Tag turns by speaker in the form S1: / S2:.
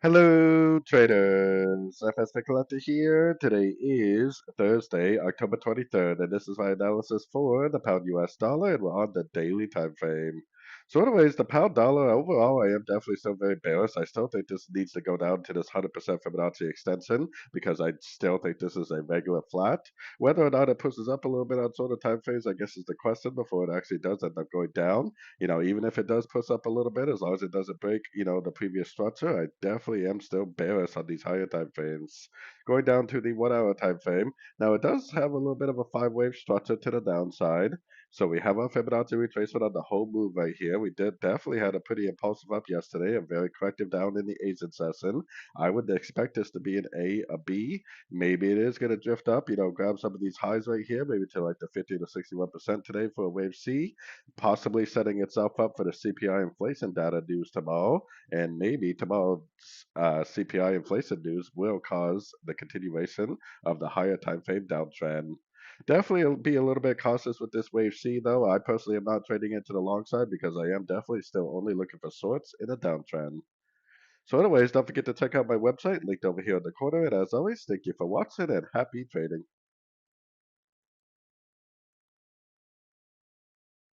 S1: Hello, traders. FX Pip Collector here. Today is Thursday, October 23rd, and this is my analysis for the pound US dollar, and we're on the daily time frame. So, anyways, the pound dollar overall, I am definitely still very bearish. I still think this needs to go down to this 100% Fibonacci extension because I still think this is a regular flat. Whether or not it pushes up a little bit on sort of time frames, I guess, is the question before it actually does end up going down. Even if it does push up a little bit, as long as it doesn't break, the previous structure, I definitely am still bearish on these higher time frames. Going down to the 1 hour time frame, now it does have a little bit of a five-wave structure to the downside. So we have our Fibonacci retracement on the whole move right here. We did definitely had a pretty impulsive up yesterday, a very corrective down in the Asian session. I would expect this to be an A, a B. Maybe it is going to drift up, grab some of these highs right here, maybe to like the 50 to 61% today for a wave C, possibly setting itself up for the CPI inflation data news tomorrow. And maybe tomorrow's CPI inflation news will cause the continuation of the higher time frame downtrend. Definitely be a little bit cautious with this wave C, though. I personally am not trading into the long side because I am definitely still only looking for shorts in a downtrend. So, anyways, don't forget to check out my website linked over here in the corner. And as always, thank you for watching and happy trading.